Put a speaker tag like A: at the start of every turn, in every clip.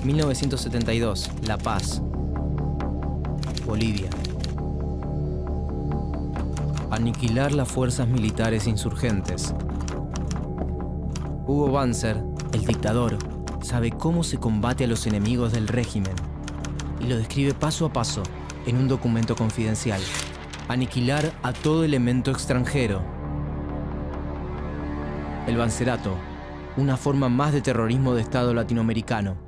A: 1972, La Paz, Bolivia. Aniquilar las fuerzas militares insurgentes. Hugo Banzer, el dictador, sabe cómo se combate a los enemigos del régimen y lo describe paso a paso en un documento confidencial. Aniquilar a todo elemento extranjero. El Banzerato, una forma más de terrorismo de Estado latinoamericano.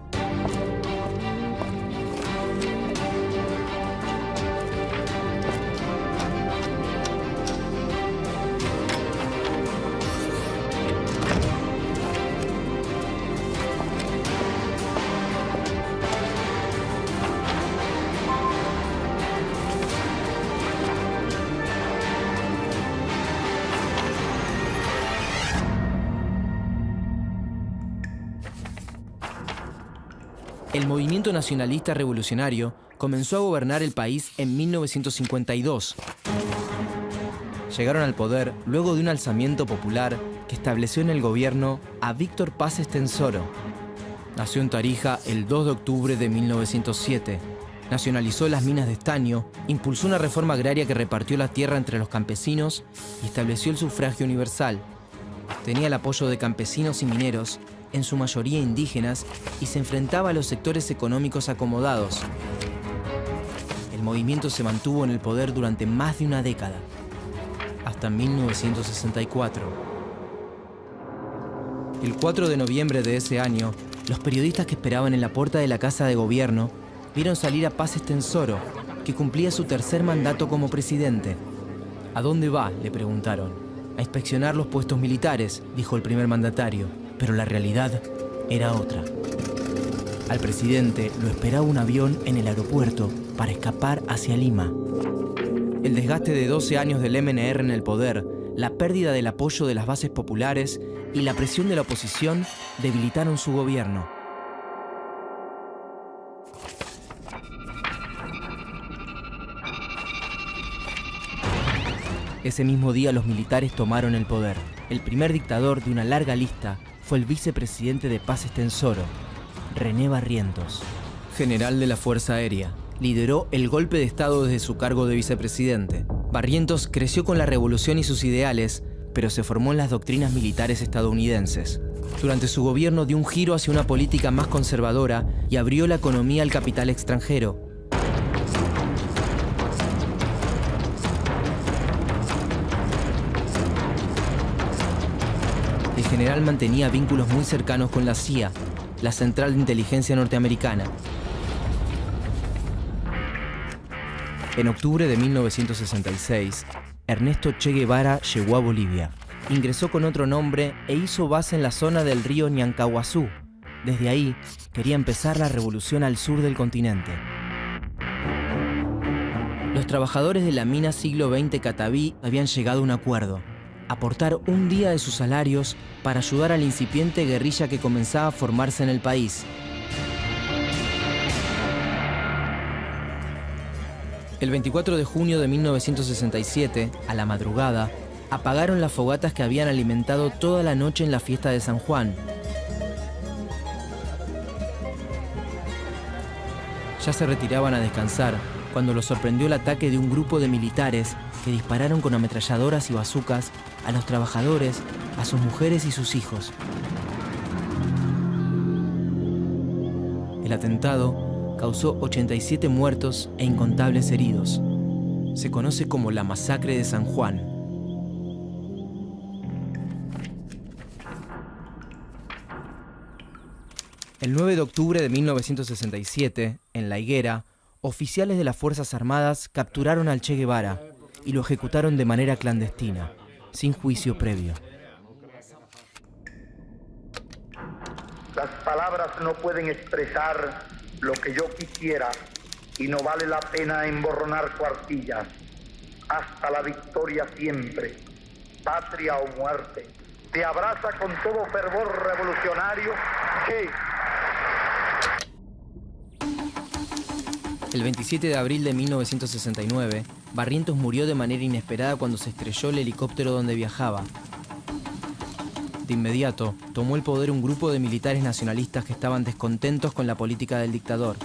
A: El movimiento nacionalista revolucionario comenzó a gobernar el país en 1952. Llegaron al poder luego de un alzamiento popular que estableció en el gobierno a Víctor Paz Estenssoro. Nació en Tarija el 2 de octubre de 1907. Nacionalizó las minas de estaño, impulsó una reforma agraria que repartió la tierra entre los campesinos y estableció el sufragio universal. Tenía el apoyo de campesinos y mineros, en su mayoría indígenas, y se enfrentaba a los sectores económicos acomodados. El movimiento se mantuvo en el poder durante más de una década, hasta 1964. El 4 de noviembre de ese año, los periodistas que esperaban en la puerta de la Casa de Gobierno vieron salir a Paz Estenssoro, que cumplía su tercer mandato como presidente. ¿A dónde va?, le preguntaron. A inspeccionar los puestos militares, dijo el primer mandatario. Pero la realidad era otra. Al presidente lo esperaba un avión en el aeropuerto para escapar hacia Lima. El desgaste de 12 años del MNR en el poder, la pérdida del apoyo de las bases populares y la presión de la oposición debilitaron su gobierno. Ese mismo día los militares tomaron el poder. El primer dictador de una larga lista fue el vicepresidente de Paz Estenssoro, René Barrientos. General de la Fuerza Aérea, lideró el golpe de Estado desde su cargo de vicepresidente. Barrientos creció con la revolución y sus ideales, pero se formó en las doctrinas militares estadounidenses. Durante su gobierno dio un giro hacia una política más conservadora y abrió la economía al capital extranjero. El general mantenía vínculos muy cercanos con la CIA, la Central de Inteligencia Norteamericana. En octubre de 1966, Ernesto Che Guevara llegó a Bolivia. Ingresó con otro nombre e hizo base en la zona del río Ñancahuazú. Desde ahí, quería empezar la revolución al sur del continente. Los trabajadores de la mina siglo XX Cataví habían llegado a un acuerdo: aportar un día de sus salarios para ayudar a la incipiente guerrilla que comenzaba a formarse en el país. El 24 de junio de 1967, a la madrugada, apagaron las fogatas que habían alimentado toda la noche en la fiesta de San Juan. Ya se retiraban a descansar cuando los sorprendió el ataque de un grupo de militares que dispararon con ametralladoras y bazucas a los trabajadores, a sus mujeres y sus hijos. El atentado causó 87 muertos e incontables heridos. Se conoce como la Masacre de San Juan. El 9 de octubre de 1967, en La Higuera, oficiales de las Fuerzas Armadas capturaron al Che Guevara y lo ejecutaron de manera clandestina, sin juicio previo.
B: Las palabras no pueden expresar lo que yo quisiera y no vale la pena emborronar cuartillas. Hasta la victoria siempre, patria o muerte. Te abraza con todo fervor revolucionario Che.
A: El 27 de abril de 1969, Barrientos murió de manera inesperada cuando se estrelló el helicóptero donde viajaba. De inmediato, tomó el poder un grupo de militares nacionalistas que estaban descontentos con la política del dictador.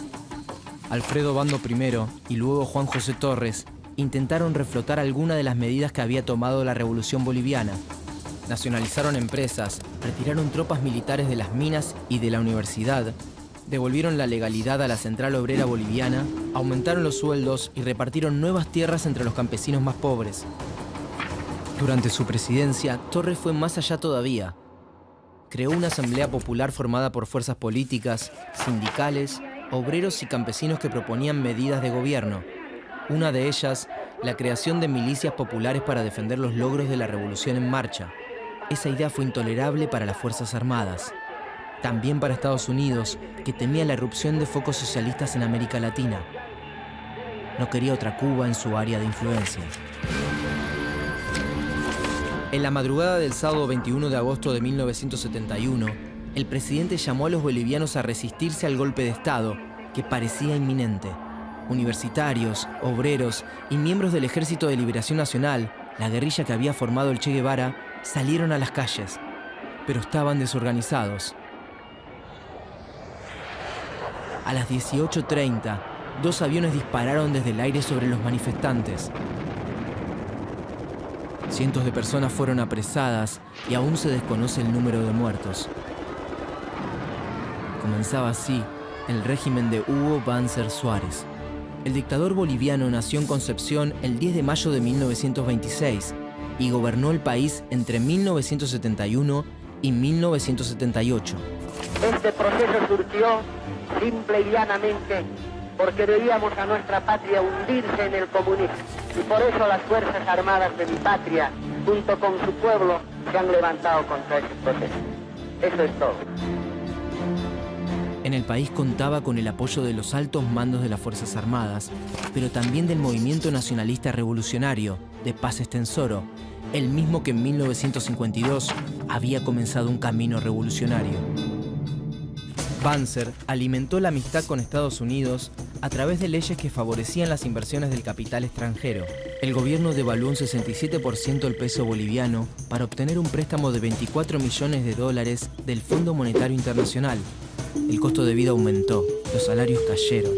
A: Alfredo Bando I y luego Juan José Torres intentaron reflotar algunas de las medidas que había tomado la Revolución Boliviana. Nacionalizaron empresas, retiraron tropas militares de las minas y de la universidad, devolvieron la legalidad a la Central Obrera Boliviana, aumentaron los sueldos y repartieron nuevas tierras entre los campesinos más pobres. Durante su presidencia, Torres fue más allá todavía. Creó una asamblea popular formada por fuerzas políticas, sindicales, obreros y campesinos que proponían medidas de gobierno. Una de ellas, la creación de milicias populares para defender los logros de la revolución en marcha. Esa idea fue intolerable para las Fuerzas Armadas. También para Estados Unidos, que temía la irrupción de focos socialistas en América Latina. No quería otra Cuba en su área de influencia. En la madrugada del sábado 21 de agosto de 1971, el presidente llamó a los bolivianos a resistirse al golpe de Estado, que parecía inminente. Universitarios, obreros y miembros del Ejército de Liberación Nacional, la guerrilla que había formado el Che Guevara, salieron a las calles, pero estaban desorganizados. A las 18:30, 2 aviones dispararon desde el aire sobre los manifestantes. Cientos de personas fueron apresadas y aún se desconoce el número de muertos. Comenzaba así el régimen de Hugo Banzer Suárez. El dictador boliviano nació en Concepción el 10 de mayo de 1926 y gobernó el país entre 1971 y 1978.
C: Este proceso surgió simple y llanamente porque veíamos a nuestra patria hundirse en el comunismo. Y por eso las Fuerzas Armadas de mi patria, junto con su pueblo, se han levantado contra ese proceso. Eso es todo.
A: En el país contaba con el apoyo de los altos mandos de las Fuerzas Armadas, pero también del movimiento nacionalista revolucionario, de Paz Estenssoro, el mismo que en 1952 había comenzado un camino revolucionario. Banzer alimentó la amistad con Estados Unidos a través de leyes que favorecían las inversiones del capital extranjero. El gobierno devaluó un 67% el peso boliviano para obtener un préstamo de $24 millones del Fondo Monetario Internacional. El costo de vida aumentó, los salarios cayeron.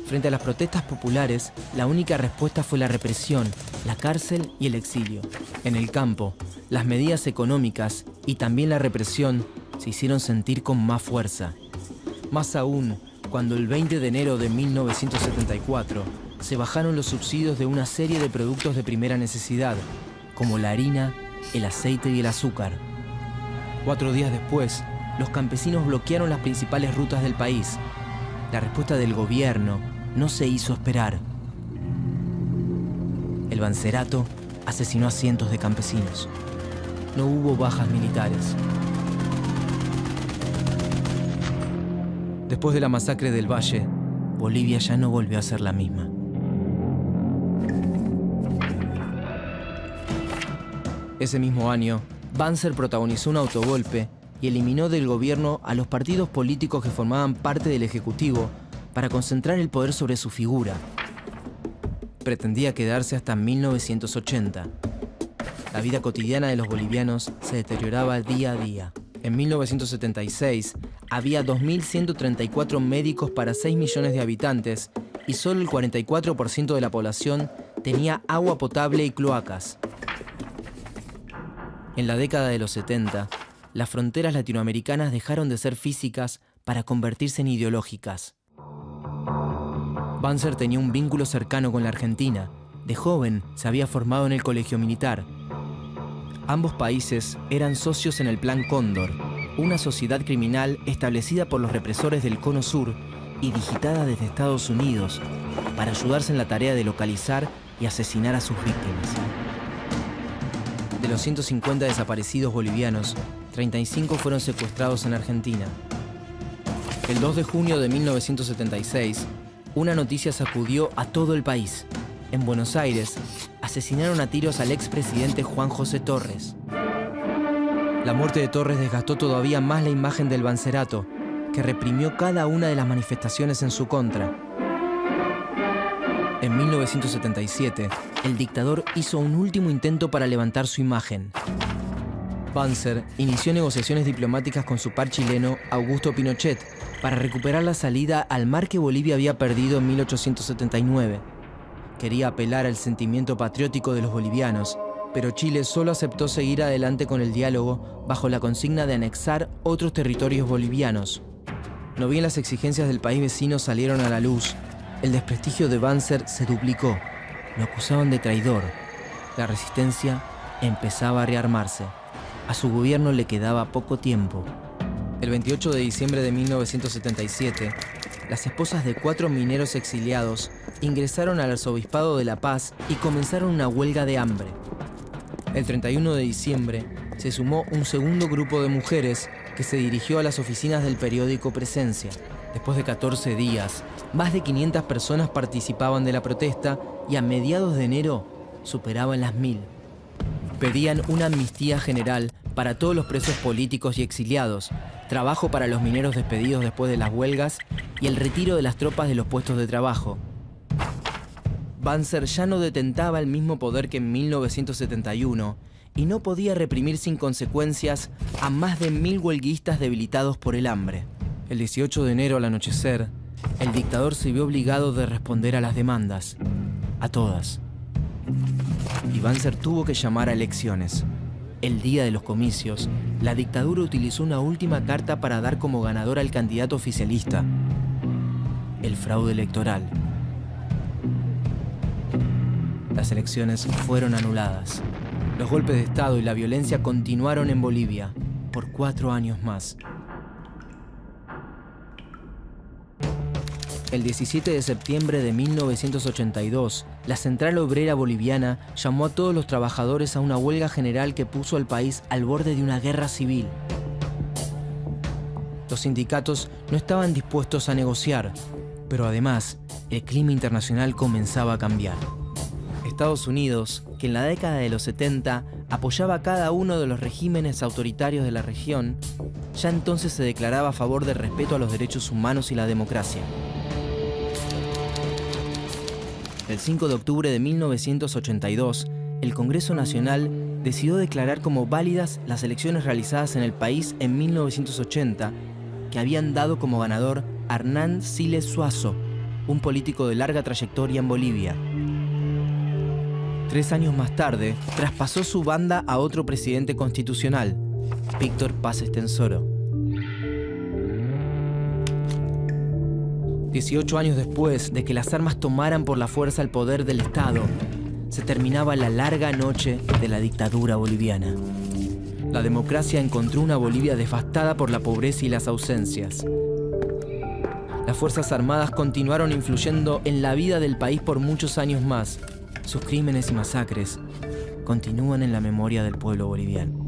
A: Frente a las protestas populares, la única respuesta fue la represión, la cárcel y el exilio. En el campo, las medidas económicas y también la represión se hicieron sentir con más fuerza. Más aún, cuando el 20 de enero de 1974 se bajaron los subsidios de una serie de productos de primera necesidad, como la harina, el aceite y el azúcar. 4 días después, los campesinos bloquearon las principales rutas del país. La respuesta del gobierno no se hizo esperar. El Banzerato asesinó a cientos de campesinos. No hubo bajas militares. Después de la masacre del Valle, Bolivia ya no volvió a ser la misma. Ese mismo año, Banzer protagonizó un autogolpe y eliminó del gobierno a los partidos políticos que formaban parte del Ejecutivo para concentrar el poder sobre su figura. Pretendía quedarse hasta 1980. La vida cotidiana de los bolivianos se deterioraba día a día. En 1976, había 2.134 médicos para 6 millones de habitantes y solo el 44% de la población tenía agua potable y cloacas. En la década de los 70, las fronteras latinoamericanas dejaron de ser físicas para convertirse en ideológicas. Banzer tenía un vínculo cercano con la Argentina. De joven se había formado en el colegio militar. Ambos países eran socios en el Plan Cóndor, una sociedad criminal establecida por los represores del Cono Sur y digitada desde Estados Unidos para ayudarse en la tarea de localizar y asesinar a sus víctimas. De los 150 desaparecidos bolivianos, 35 fueron secuestrados en Argentina. El 2 de junio de 1976, una noticia sacudió a todo el país. En Buenos Aires, asesinaron a tiros al expresidente Juan José Torres. La muerte de Torres desgastó todavía más la imagen del Banzerato, que reprimió cada una de las manifestaciones en su contra. En 1977, el dictador hizo un último intento para levantar su imagen. Banzer inició negociaciones diplomáticas con su par chileno Augusto Pinochet para recuperar la salida al mar que Bolivia había perdido en 1879. Quería apelar al sentimiento patriótico de los bolivianos, pero Chile solo aceptó seguir adelante con el diálogo bajo la consigna de anexar otros territorios bolivianos. No bien las exigencias del país vecino salieron a la luz, el desprestigio de Banzer se duplicó. Lo acusaban de traidor. La resistencia empezaba a rearmarse. A su gobierno le quedaba poco tiempo. El 28 de diciembre de 1977, las esposas de 4 mineros exiliados ingresaron al Arzobispado de La Paz y comenzaron una huelga de hambre. El 31 de diciembre se sumó un segundo grupo de mujeres que se dirigió a las oficinas del periódico Presencia. Después de 14 días, más de 500 personas participaban de la protesta y a mediados de enero superaban las 1000. Pedían una amnistía general para todos los presos políticos y exiliados, trabajo para los mineros despedidos después de las huelgas y el retiro de las tropas de los puestos de trabajo. Banzer ya no detentaba el mismo poder que en 1971 y no podía reprimir sin consecuencias a más de 1000 huelguistas debilitados por el hambre. El 18 de enero al anochecer, el dictador se vio obligado de responder a las demandas, a todas. Y Banzer tuvo que llamar a elecciones. El día de los comicios, la dictadura utilizó una última carta para dar como ganador al candidato oficialista: el fraude electoral. Las elecciones fueron anuladas. Los golpes de Estado y la violencia continuaron en Bolivia por 4 años más. El 17 de septiembre de 1982, la Central Obrera Boliviana llamó a todos los trabajadores a una huelga general que puso al país al borde de una guerra civil. Los sindicatos no estaban dispuestos a negociar, pero además, el clima internacional comenzaba a cambiar. Estados Unidos, que en la década de los 70 apoyaba a cada uno de los regímenes autoritarios de la región, ya entonces se declaraba a favor del respeto a los derechos humanos y la democracia. El 5 de octubre de 1982, el Congreso Nacional decidió declarar como válidas las elecciones realizadas en el país en 1980, que habían dado como ganador a Hernán Siles Suazo, un político de larga trayectoria en Bolivia. 3 años más tarde, traspasó su banda a otro presidente constitucional, Víctor Paz Estenssoro. 18 años después de que las armas tomaran por la fuerza el poder del Estado, se terminaba la larga noche de la dictadura boliviana. La democracia encontró una Bolivia devastada por la pobreza y las ausencias. Las Fuerzas Armadas continuaron influyendo en la vida del país por muchos años más. Sus crímenes y masacres continúan en la memoria del pueblo boliviano.